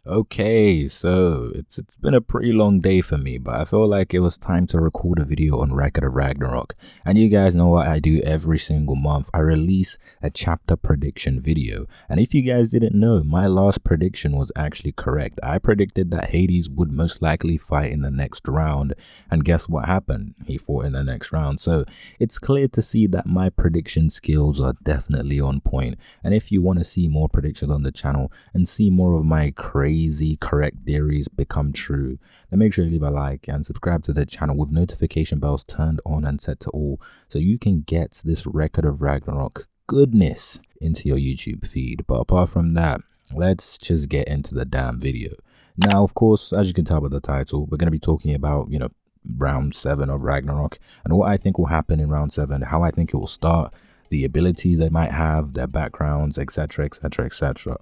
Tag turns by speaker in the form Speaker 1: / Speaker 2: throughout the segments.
Speaker 1: Okay, so it's been a pretty long day for me, but I feel like it was time to record a video on Record of Ragnarok. And you guys know what I do every single month. I release a chapter prediction video. And if you guys didn't know, my last prediction was actually correct. I predicted that Hades would most likely fight in the next round. And guess what happened? He fought in the next round. So it's clear to see that my prediction skills are definitely on point. And if you want to see more predictions on the channel and see more of my crazy correct theories become true, then make sure you leave a like and subscribe to the channel with notification bells turned on and set to all, so you can get this Record of Ragnarok goodness into your YouTube feed. But apart from that, let's just get into the damn video. Now, of course, as you can tell by the title, we're going to be talking about, round 7 of Ragnarok and what I think will happen in round 7, how I think it will start, the abilities they might have, their backgrounds, etc, etc, etc.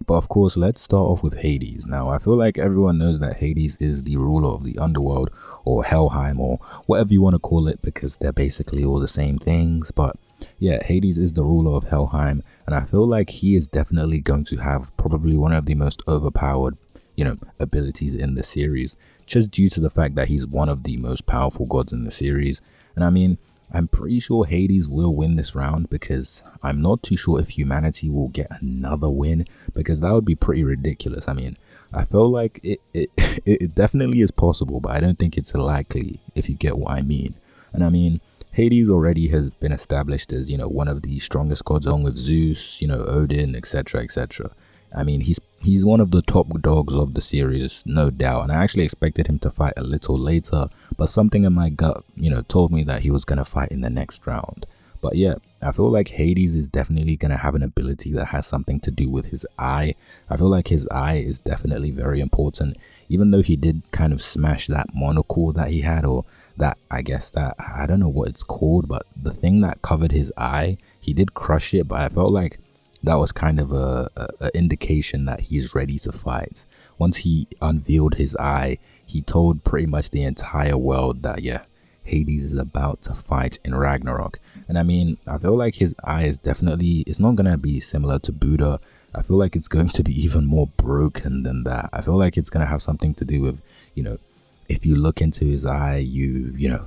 Speaker 1: But of course, let's start off with Hades. Now, I feel like everyone knows that Hades is the ruler of the underworld, or Helheim, or whatever you want to call it, because they're basically all the same things. But yeah, Hades is the ruler of Helheim, and I feel like he is definitely going to have probably one of the most overpowered, abilities in the series, just due to the fact that he's one of the most powerful gods in the series. And I mean, I'm pretty sure Hades will win this round, because I'm not too sure if humanity will get another win, because that would be pretty ridiculous. I mean, I feel like it definitely is possible, but I don't think it's likely, if you get what I mean. And I mean, Hades already has been established as, one of the strongest gods, along with Zeus, Odin, etc, etc. I mean, he's one of the top dogs of the series, no doubt, and I actually expected him to fight a little later, but something in my gut, told me that he was going to fight in the next round. But yeah, I feel like Hades is definitely going to have an ability that has something to do with his eye. I feel like his eye is definitely very important, even though he did kind of smash that monocle that he had, or that, I guess that, I don't know what it's called, but the thing that covered his eye, he did crush it, but I felt like that was kind of a indication that he's ready to fight. Once he unveiled his eye, he told pretty much the entire world that, yeah, Hades is about to fight in Ragnarok. And I mean, I feel like his eye is definitely, it's not going to be similar to Buddha. I feel like it's going to be even more broken than that. I feel like it's going to have something to do with, if you look into his eye,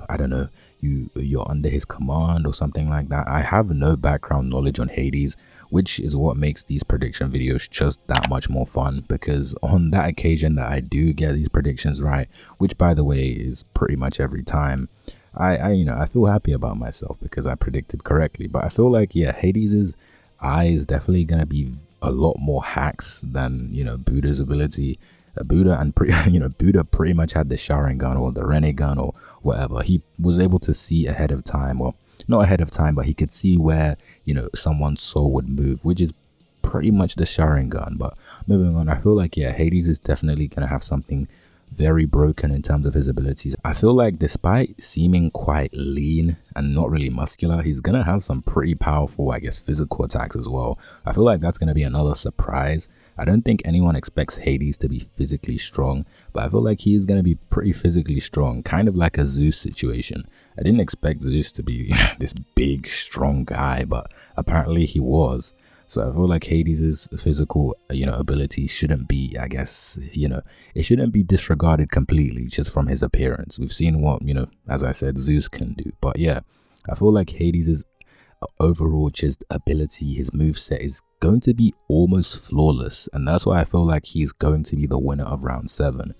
Speaker 1: I don't know, you're under his command or something like that. I have no background knowledge on Hades, which is what makes these prediction videos just that much more fun, because on that occasion that I do get these predictions right, which by the way is pretty much every time, I feel happy about myself because I predicted correctly. But I feel like, yeah, Hades's eye is definitely going to be a lot more hacks than, Buddha's ability. Buddha pretty much had the Sharingan or the Rinnegan or whatever. He was able to see ahead of time, or not ahead of time, but he could see where, someone's soul would move, which is pretty much the Sharingan. But moving on, I feel like, yeah, Hades is definitely going to have something very broken in terms of his abilities. I feel like despite seeming quite lean and not really muscular, he's going to have some pretty powerful, I guess, physical attacks as well. I feel like that's going to be another surprise. I don't think anyone expects Hades to be physically strong, but I feel like he is going to be pretty physically strong, kind of like a Zeus situation. I didn't expect Zeus to be this big, strong guy, but apparently he was. So I feel like Hades' physical, ability shouldn't be, I guess, it shouldn't be disregarded completely just from his appearance. We've seen what, as I said, Zeus can do. But yeah, I feel like Hades' overall just ability, his moveset is going to be almost flawless, and that's why I feel like he's going to be the winner of round 7.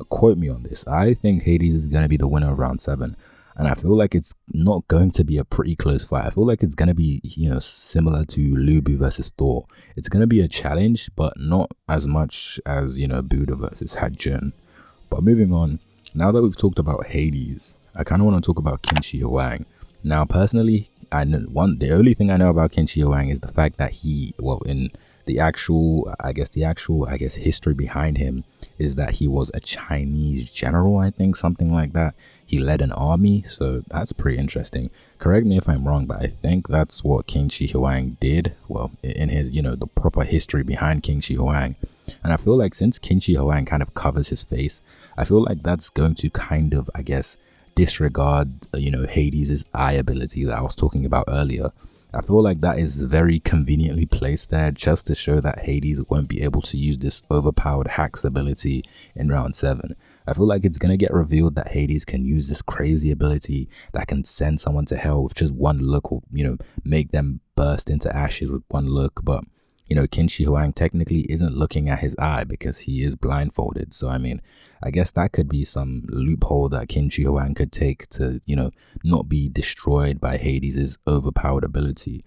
Speaker 1: Quote me on this. I think Hades is going to be the winner of round 7, and I feel like it's not going to be a pretty close fight. I feel like it's going to be, similar to Lubu versus Thor. It's going to be a challenge, but not as much as, Buddha versus Hajun. But moving on, now that we've talked about Hades, I kind of want to talk about Qin Shi Huang. Now, personally, the only thing I know about Qin Shi Huang is the fact that he, in the actual history behind him, is that he was a Chinese general, I think, something like that. He led an army, so that's pretty interesting. Correct me if I'm wrong, but I think that's what Qin Shi Huang did, in his, the proper history behind Qin Shi Huang. And I feel like since Qin Shi Huang kind of covers his face, I feel like that's going to kind of, I guess, disregard, Hades' eye ability that I was talking about earlier. I feel like that is very conveniently placed there just to show that Hades won't be able to use this overpowered hacks ability in round 7. I feel like it's going to get revealed that Hades can use this crazy ability that can send someone to hell with just one look, or, make them burst into ashes with one look. But, Qin Shi Huang technically isn't looking at his eye because he is blindfolded. So, I mean, I guess that could be some loophole that Qin Shi Huang could take to, not be destroyed by Hades' overpowered ability.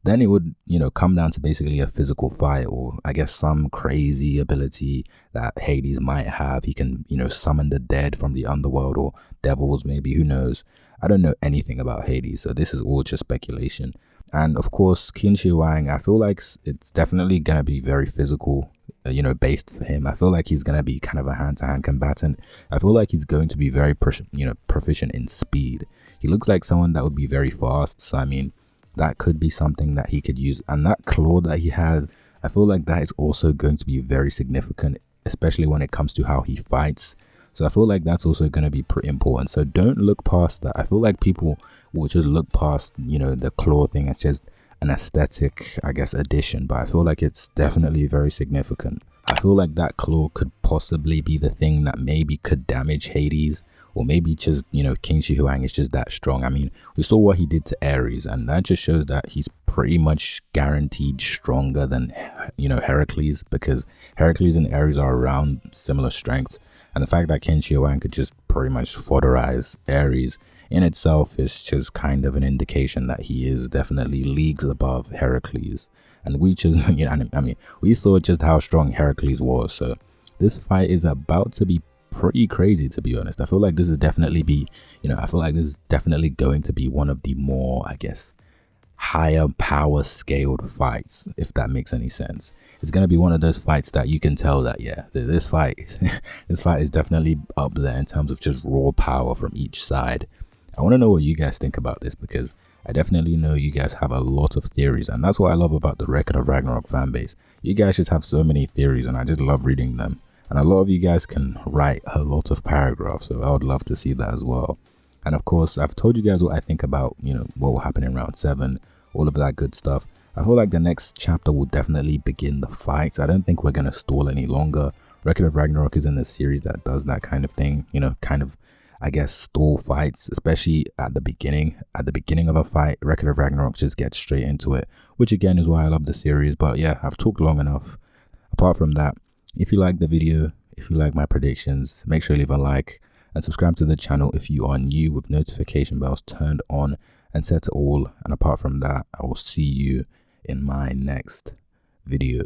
Speaker 1: Then it would, come down to basically a physical fight, or I guess some crazy ability that Hades might have. He can, summon the dead from the underworld, or devils maybe, who knows. I don't know anything about Hades, so this is all just speculation. And of course, Qin Shi Huang, I feel like it's definitely going to be very physical, based for him. I feel like he's going to be kind of a hand-to-hand combatant. I feel like he's going to be very, proficient in speed. He looks like someone that would be very fast. So, I mean, that could be something that he could use. And that claw that he has, I feel like that is also going to be very significant, especially when it comes to how he fights. So I feel like that's also going to be pretty important. So don't look past that. I feel like people will just look past, the claw thing as just an aesthetic, I guess, addition. But I feel like it's definitely very significant. I feel like that claw could possibly be the thing that maybe could damage Hades. Or maybe just, Qin Shi Huang is just that strong. I mean, we saw what he did to Ares, and that just shows that he's pretty much guaranteed stronger than, Heracles, because Heracles and Ares are around similar strengths. And the fact that Qin Shi Huang could just pretty much fodderize Ares in itself is just kind of an indication that he is definitely leagues above Heracles. And we just, we saw just how strong Heracles was. So this fight is about to be pretty crazy, to be honest. I feel like this is definitely going to be one of the more, I guess, higher power scaled fights, if that makes any sense. It's going to be one of those fights that you can tell that, yeah, this fight is definitely up there in terms of just raw power from each side. I want to know what you guys think about this, because I definitely know you guys have a lot of theories, and that's what I love about the Record of Ragnarok fanbase. You guys just have so many theories, and I just love reading them. And a lot of you guys can write a lot of paragraphs, so I would love to see that as well. And of course, I've told you guys what I think about, what will happen in round 7, all of that good stuff. I feel like the next chapter will definitely begin the fights. I don't think we're going to stall any longer. Record of Ragnarok is in a series that does that kind of thing, I guess, stall fights, especially at the beginning. At the beginning of a fight, Record of Ragnarok just gets straight into it, which again is why I love the series. But yeah, I've talked long enough. Apart from that, if you like the video, if you like my predictions, make sure you leave a like and subscribe to the channel if you are new, with notification bells turned on and set to all. And apart from that, I will see you in my next video.